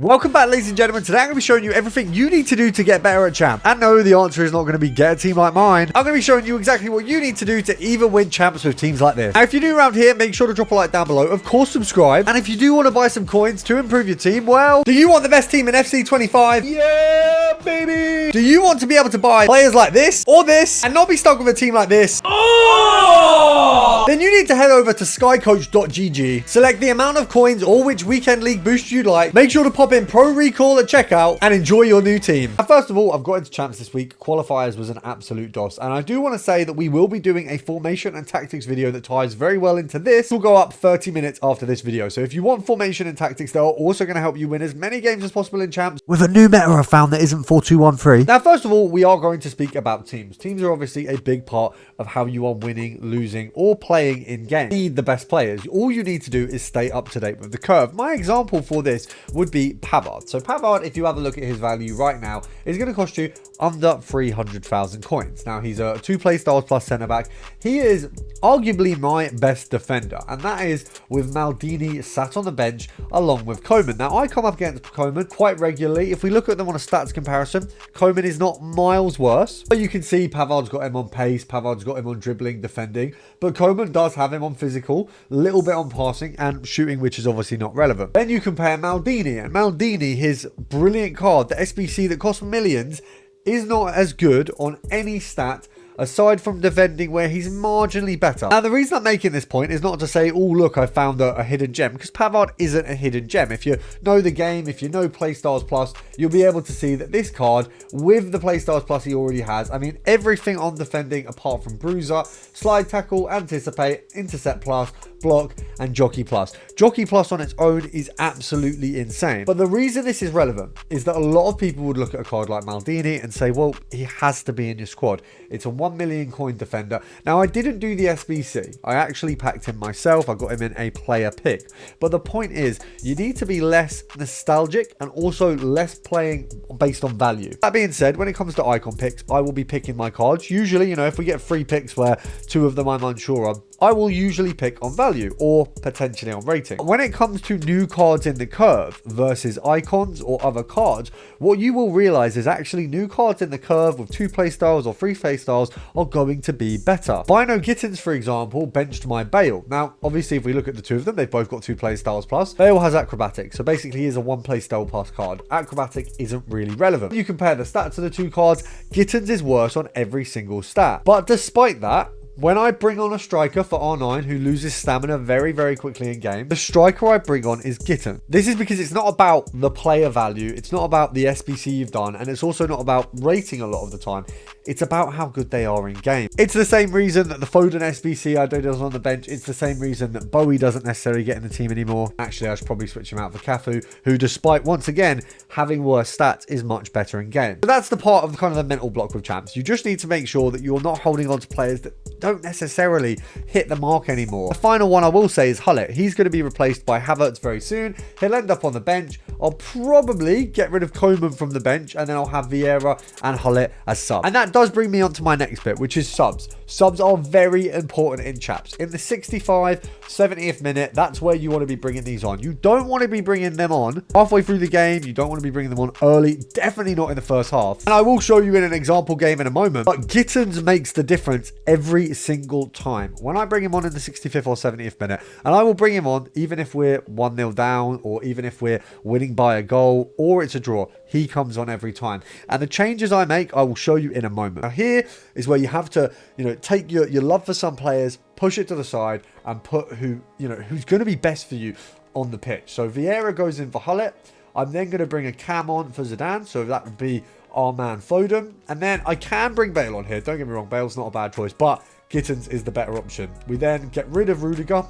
Welcome back, ladies and gentlemen. Today I'm going to be showing you everything you need to do to get better at champs. And no, the answer is not going to be get a team like mine. I'm going to be showing you exactly what you need to do to even win champs with teams like this. Now, if you're new around here, make sure to drop a like down below. Of course, subscribe. And if you do want to buy some coins to improve your team, well, do you want the best team in FC 25? Yeah, baby! Do you want to be able to buy players like this or this and not be stuck with a team like this? Oh! Then you need to head over to skycoach.gg, select the amount of coins or which weekend league boost you'd like, make sure to pop in Pro Recall at checkout and enjoy your new team. Now, first of all, I've got into champs this week. Qualifiers was an absolute DOS, and I do want to say that we will be doing a formation and tactics video that ties very well into this. It will go up 30 minutes after this video, so if you want formation and tactics, they are also going to help you win as many games as possible in champs with a new meta I found that isn't 4-2-1-3. Now, first of all, we are going to speak about teams. Teams are obviously a big part of how you are winning, losing, or playing in game. You need the best players. All you need to do is stay up to date with the curve. My example for this would be Pavard. So Pavard, if you have a look at his value right now, is going to cost you under 300,000 coins. Now, he's a 2 play styles plus centre back. He is arguably my best defender, and that is with Maldini sat on the bench along with Koeman. Now, I come up against Koeman quite regularly. If we look at them on a stats comparison, Koeman is not miles worse, but you can see Pavard's got him on pace, Pavard's got him on dribbling, defending, but Koeman does have him on physical, a little bit on passing and shooting, which is obviously not relevant. Then you compare Maldini, and Maldini, his brilliant card, the SBC that costs millions, is not as good on any stat aside from defending, where he's marginally better. Now, the reason I'm making this point is not to say, oh, look, I found a hidden gem, because Pavard isn't a hidden gem. If you know the game, if you know Playstyles Plus, you'll be able to see that this card, with the Playstyles Plus he already has, I mean, everything on defending apart from Bruiser, Slide Tackle, Anticipate, Intercept Plus, Block, and Jockey Plus. Jockey Plus on its own is absolutely insane. But the reason this is relevant is that a lot of people would look at a card like Maldini and say, well, he has to be in your squad. It's a 1 million coin defender. Now, I didn't do the SBC. I actually packed him myself. I got him in a player pick. But the point is, you need to be less nostalgic and also less playing based on value. That being said, when it comes to icon picks, I will be picking my cards. Usually, you know, if we get 3 picks where 2 of them I'm unsure of, I will usually pick on value or potentially on rating. When it comes to new cards in the curve versus icons or other cards, what you will realize is actually new cards in the curve with 2 play styles or 3 play styles are going to be better. Bino Gittins, for example, benched my Bale. Now, obviously, if we look at the 2 of them, they've both got 2 play styles plus. Bale has acrobatic, so basically he is a 1 play style plus card. Acrobatic isn't really relevant. You compare the stats of the 2 cards, Gittins is worse on every single stat. But despite that, when I bring on a striker for R9 who loses stamina very, very quickly in game, the striker I bring on is Gittins. This is because it's not about the player value, it's not about the SBC you've done, and it's also not about rating a lot of the time. It's about how good they are in game. It's the same reason that the Foden SBC I did on the bench. It's the same reason that Bowie doesn't necessarily get in the team anymore. Actually, I should probably switch him out for Cafu, who, despite once again having worse stats, is much better in game. So that's the part of kind of the mental block with champs. You just need to make sure that you're not holding on to players that don't necessarily hit the mark anymore. The final one I will say is Hullet. He's going to be replaced by Havertz very soon. He'll end up on the bench. I'll probably get rid of Koeman from the bench, and then I'll have Vieira and Hullet as subs. And that does bring me on to my next bit, which is subs. Subs are very important in champs. In the 65, 70th minute, that's where you want to be bringing these on. You don't want to be bringing them on halfway through the game. You don't want to be bringing them on early. Definitely not in the first half. And I will show you in an example game in a moment. But Gittins makes the difference every single time. When I bring him on in the 65th or 70th minute, and I will bring him on even if we're 1-0 down, or even if we're winning by a goal, or it's a draw, he comes on every time. And the changes I make, I will show you in a moment. Now, here is where you have to, you know, take your love for some players, push it to the side, and put who's going to be best for you on the pitch. So Vieira goes in for Hullet. I'm then going to bring a Cam on for Zidane, so that would be our man Foden. And then I can bring Bale on here. Don't get me wrong, Bale's not a bad choice, but Gittins is the better option. We then get rid of Rudiger.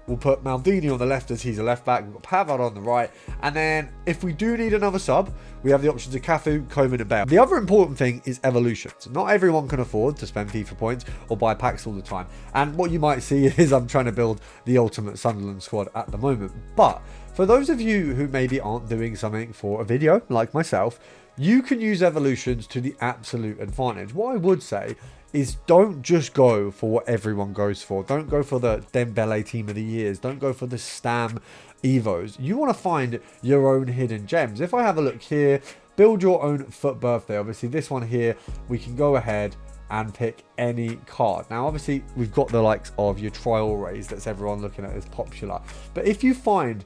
We'll put Maldini on the left as he's a left back. We've got Pavard on the right. And then if we do need another sub, we have the options of Cafu, Koeman and Bale. The other important thing is evolutions. Not everyone can afford to spend FIFA points or buy packs all the time. And what you might see is I'm trying to build the ultimate Sunderland squad at the moment. But for those of you who maybe aren't doing something for a video like myself, you can use evolutions to the absolute advantage. What I would say is don't just go for what everyone goes for. Don't go for the Dembele team of the years. Don't go for the Stam Evos, you want to find your own hidden gems. If I have a look here, build your own FUT birthday. Obviously, this one here, we can go ahead and pick any card. Now, obviously, we've got the likes of your trial rays that's everyone looking at as popular. But if you find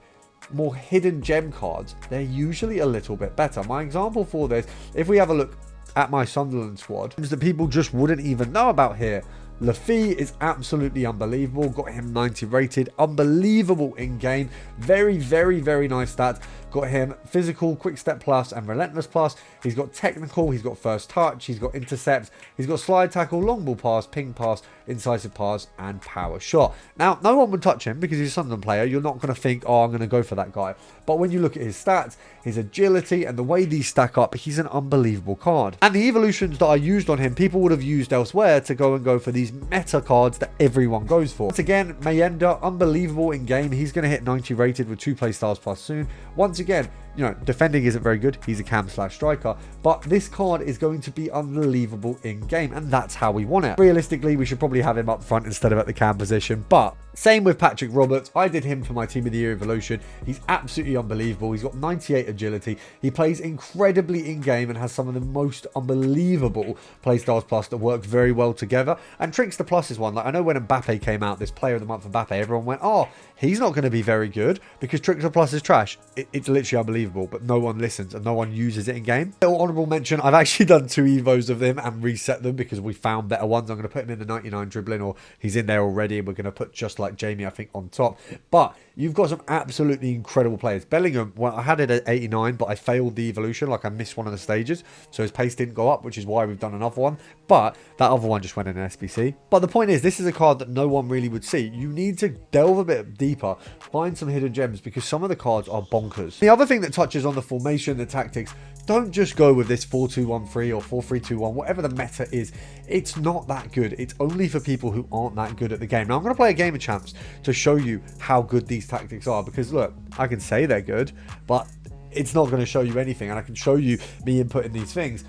more hidden gem cards, they're usually a little bit better. My example for this, if we have a look at my Sunderland squad, that people just wouldn't even know about here. Laffy is absolutely unbelievable. Got him 90 rated. Unbelievable in game. Very, very, very nice stats. Got him physical, quick step plus, and relentless plus. He's got technical. He's got first touch. He's got intercept. He's got slide tackle, long ball pass, ping pass, incisive pass, and power shot. Now, no one would touch him because he's a Sunderland player. You're not going to think, oh, I'm going to go for that guy. But when you look at his stats, his agility, and the way these stack up, he's an unbelievable card. And the evolutions that I used on him, people would have used elsewhere to go for these meta cards that everyone goes for. Once again, Mayenda, unbelievable in game. He's going to hit 90 rated with 2 play styles plus soon. Once again, you know, defending isn't very good. He's a cam/striker, but this card is going to be unbelievable in game, and that's how we want it. Realistically, we should probably have him up front instead of at the cam position, but same with Patrick Roberts. I did him for my Team of the Year evolution. He's absolutely unbelievable. He's got 98 agility. He plays incredibly in game and has some of the most unbelievable playstyles plus that work very well together. And Trickster Plus is one. Like, I know when Mbappe came out, this Player of the Month Mbappe, everyone went, oh, he's not going to be very good because Trickster Plus is trash. It's literally unbelievable, but no one listens and no one uses it in game. Little honorable mention, I've actually done 2 evos of them and reset them because we found better ones. I'm going to put him in the 99 dribbling, or he's in there already, and we're going to put just like Jamie, I think, on top. But you've got some absolutely incredible players. Bellingham, well, I had it at 89, but I failed the evolution. Like, I missed one of the stages, so his pace didn't go up, which is why we've done another one. But that other one just went in an SBC. But the point is, this is a card that no one really would see. You need to delve a bit deeper, find some hidden gems, because some of the cards are bonkers. The other thing that touches on the formation, the tactics, don't just go with this 4-2-1-3 or 4-3-2-1, whatever the meta is. It's not that good. It's only for people who aren't that good at the game. Now, I'm going to play a game of champs to show you how good these tactics are, because look, I can say they're good, but it's not going to show you anything, and I can show you me inputting these things,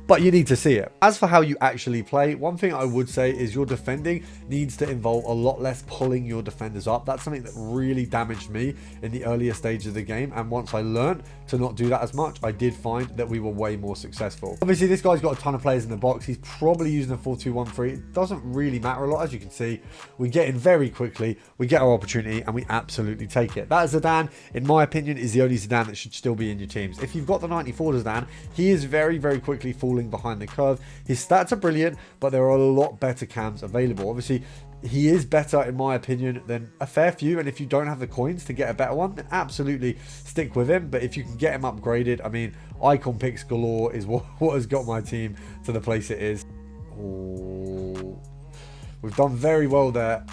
but you need to see it. As for how you actually play, one thing I would say is your defending needs to involve a lot less pulling your defenders up. That's something that really damaged me in the earlier stage of the game, and once I learned to not do that as much, I did find that we were way more successful. Obviously, this guy's got a ton of players in the box. He's probably using a 4-2-1-3. It doesn't really matter a lot. As you can see, we get in very quickly, we get our opportunity, and we absolutely take it. That Zidane, in my opinion, is the only Zidane that should still be in your teams. If you've got the 94 Zidane, he is very, very quickly falling behind the curve. His stats are brilliant, but there are a lot better cams available. Obviously, he is better, in my opinion, than a fair few, and if you don't have the coins to get a better one, then absolutely stick with him. But if you can get him upgraded, I mean, icon picks galore is what has got my team to the place it is. Oh, we've done very well there.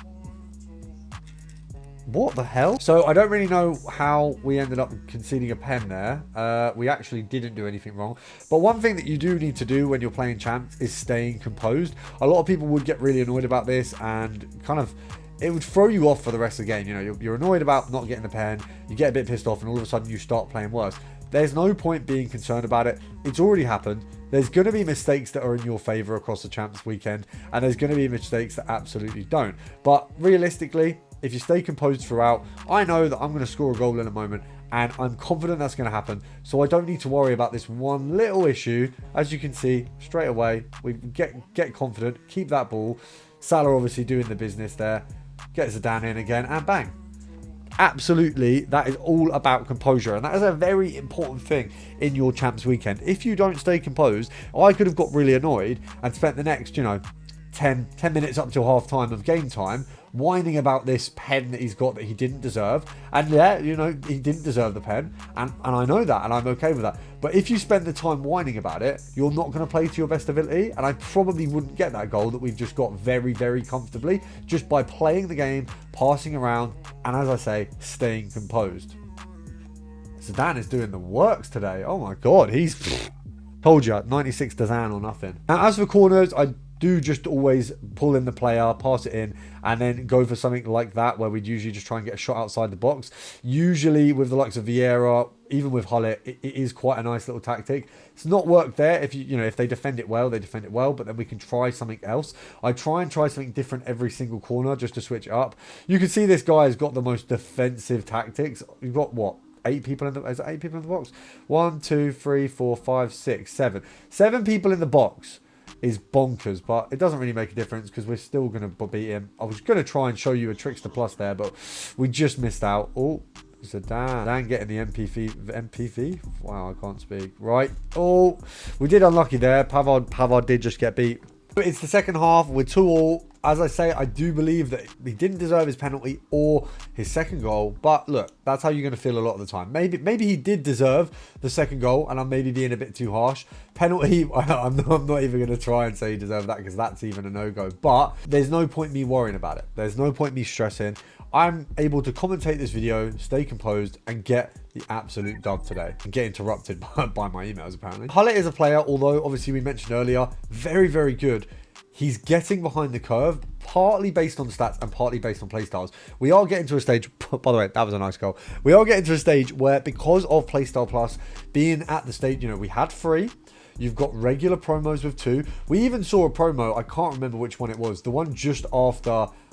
What the hell? So I don't really know how we ended up conceding a pen there. We actually didn't do anything wrong. But one thing that you do need to do when you're playing champs is staying composed. A lot of people would get really annoyed about this, and kind of, it would throw you off for the rest of the game. You know, you're annoyed about not getting the pen, you get a bit pissed off, and all of a sudden you start playing worse. There's no point being concerned about it. It's already happened. There's going to be mistakes that are in your favor across the champs weekend, and there's going to be mistakes that absolutely don't. But realistically, if you stay composed throughout, I know that I'm going to score a goal in a moment, and I'm confident that's going to happen. So I don't need to worry about this one little issue. As you can see, straight away, we get confident, keep that ball. Salah obviously doing the business there. Gets Zidane in again, and bang. Absolutely, that is all about composure, and that is a very important thing in your champs weekend. If you don't stay composed, I could have got really annoyed and spent the next, 10 minutes up till half time of game time whining about this pen that he's got that he didn't deserve. And yeah, he didn't deserve the pen, and I know that, and I'm okay with that. But if you spend the time whining about it, you're not going to play to your best ability, and I probably wouldn't get that goal that we've just got very, very comfortably just by playing the game, passing around, and as I say, staying composed. Zidane is doing the works today. Oh my god, he's told you, 96 Zidane or nothing. Now, as for corners, I do just always pull in the player, pass it in, and then go for something like that where we'd usually just try and get a shot outside the box. Usually with the likes of Vieira, even with Hullet, it is quite a nice little tactic. It's not worked there. If they defend it well, they defend it well, but then we can try something else. I try and try something different every single corner just to switch it up. You can see this guy has got the most defensive tactics. You've got what? 8 people in the... Is it 8 people in the box? 1, 2, 3, 4, 5, 6, 7. 7 people in the box is bonkers, but it doesn't really make a difference because we're still going to beat him. I was going to try and show you a Trickster Plus there, but we just missed out. Oh, so Dan getting the MPV. Wow, I can't speak. Right. Oh, we did unlucky there. Pavard did just get beat. But it's the second half. We're 2-2. As I say, I do believe that he didn't deserve his penalty or his second goal. But look, that's how you're going to feel a lot of the time. Maybe he did deserve the second goal, and I'm maybe being a bit too harsh. Penalty, I'm not even going to try and say he deserved that because that's even a no-go. But there's no point me worrying about it. There's no point me stressing. I'm able to commentate this video, stay composed, and get the absolute dub today. And get interrupted by my emails, apparently. Hullet is a player, although obviously we mentioned earlier, very, very good. He's getting behind the curve, partly based on stats and partly based on playstyles. We are getting to a stage, by the way, that was a nice goal. We are getting to a stage where, because of Playstyle Plus being at the stage, we had 3. You've got regular promos with 2. We even saw a promo, I can't remember which one it was. The one just after,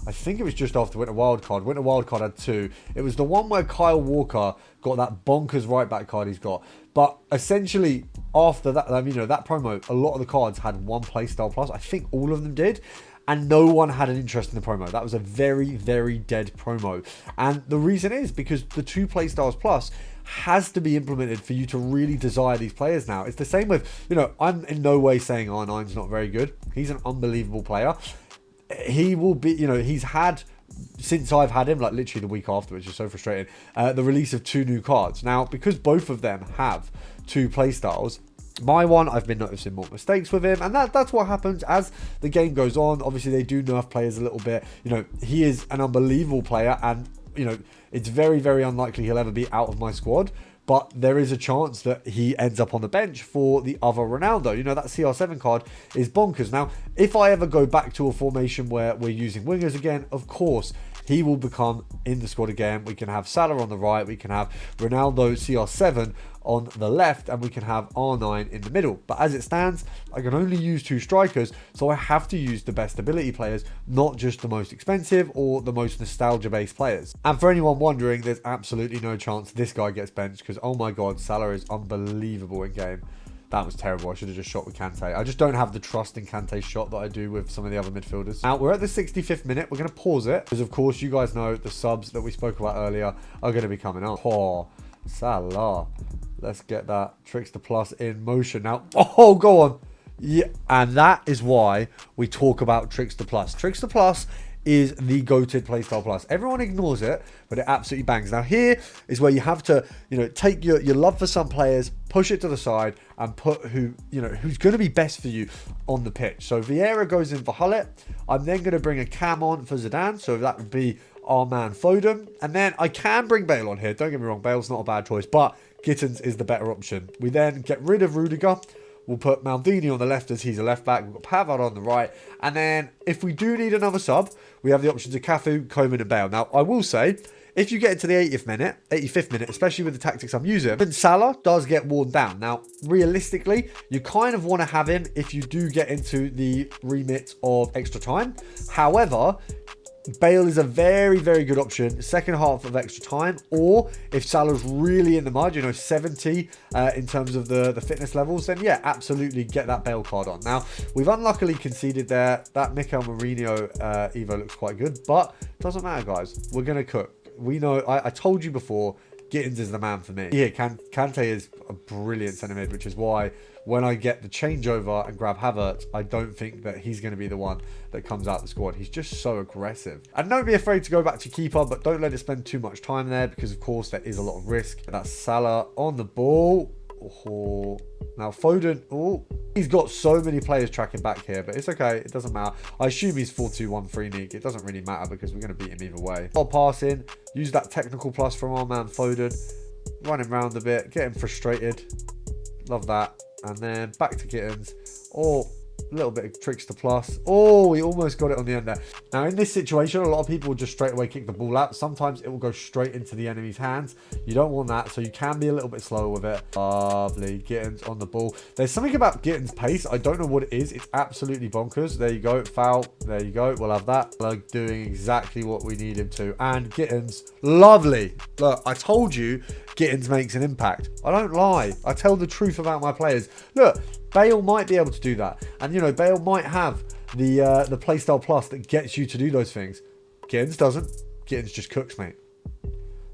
I think it was just after Winter Wildcard. Winter Wildcard had 2. It was the one where Kyle Walker got that bonkers right back card he's got. But essentially, after that, that promo, a lot of the cards had 1 Playstyle Plus. I think all of them did. And no one had an interest in the promo. That was a very, very dead promo. And the reason is because the 2 Playstyles Plus has to be implemented for you to really desire these players now. It's the same with, I'm in no way saying R9's not very good. He's an unbelievable player. He will be, he's had, since I've had him, like literally the week after, which is so frustrating, the release of 2 new cards. Now, because both of them have 2 playstyles, my one, I've been noticing more mistakes with him, and that's what happens as the game goes on. Obviously, they do nerf players a little bit. He is an unbelievable player, and, it's very, very unlikely he'll ever be out of my squad. But there is a chance that he ends up on the bench for the other Ronaldo. That CR7 card is bonkers. Now, if I ever go back to a formation where we're using wingers again, of course, he will become in the squad again. We can have Salah on the right. We can have Ronaldo CR7 on the left, and we can have R9 in the middle. But as it stands, I can only use 2 strikers, so I have to use the best ability players, not just the most expensive or the most nostalgia-based players. And for anyone wondering, there's absolutely no chance this guy gets benched because, oh my god, Salah is unbelievable in game. That was terrible. I should have just shot with Kante. I just don't have the trust in Kante's shot that I do with some of the other midfielders. Now, we're at the 65th minute. We're going to pause it because, of course, you guys know the subs that we spoke about earlier are going to be coming up. Oh, Salah. Let's get that Trickster Plus in motion. Now, oh, go on. Yeah, and that is why we talk about Trickster Plus. Trickster Plus is the goated Playstyle Plus. Everyone ignores it, but it absolutely bangs. Now, here is where you have to, take your love for some players, push it to the side, and put who's going to be best for you on the pitch. So Vieira goes in for Hullet. I'm then going to bring a Cam on for Zidane. So that would be our man Foden. And then I can bring Bale on here. Don't get me wrong, Bale's not a bad choice, but Gittins is the better option. We then get rid of Rudiger. We'll put Maldini on the left as he's a left back. We've got Pavard on the right. And then if we do need another sub, we have the options of Cafu, Koeman and Bale. Now, I will say, if you get into the 85th minute, especially with the tactics I'm using, then Salah does get worn down. Now, realistically, you kind of want to have him if you do get into the remit of extra time. However, Bale is a very, very good option second half of extra time, or if Salah's really in the mud, 70 in terms of the fitness levels, then yeah, absolutely get that Bale card on. Now, we've unluckily conceded there. That Mikel Merino Evo looks quite good, but doesn't matter, guys. We're going to cook. We know, I told you before, Gittins is the man for me. Yeah, Kante is a brilliant centre mid, which is why when I get the changeover and grab Havertz, I don't think that he's going to be the one that comes out the squad. He's just so aggressive. And don't be afraid to go back to keeper, but don't let it spend too much time there because, of course, there is a lot of risk. That's Salah on the ball. Oh, now Foden, he's got so many players tracking back here, but it's okay. It doesn't matter. I assume he's 4-2-1-3 Nick. It doesn't really matter because we're going to beat him either way. I'll pass in, use that technical plus from our man Foden, run him round a bit, get him frustrated. Love that. And then back to Gittins. Or little bit of tricks to plus. Oh, we almost got it on the end there. Now, in this situation, a lot of people will just straight away kick the ball out. Sometimes it will go straight into the enemy's hands. You don't want that, so you can be a little bit slower with it. Lovely. Gittins on the ball. There's something about Gittins' pace. I don't know what it is. It's absolutely bonkers. There you go. Foul. There you go. We'll have that. Like, doing exactly what we need him to. And Gittins, lovely. Look, I told you Gittins makes an impact. I don't lie. I tell the truth about my players. Look, Bale might be able to do that. And, you know, Bale might have the playstyle plus that gets you to do those things. Gittins doesn't. Gittins just cooks, mate.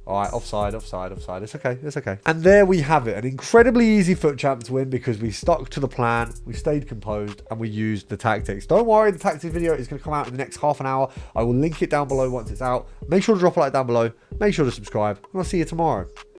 All right, offside. It's okay. It's okay. And there we have it. An incredibly easy FUT Champs win because we stuck to the plan, we stayed composed, and we used the tactics. Don't worry, the tactics video is going to come out in the next half an hour. I will link it down below once it's out. Make sure to drop a like down below. Make sure to subscribe, and I'll see you tomorrow.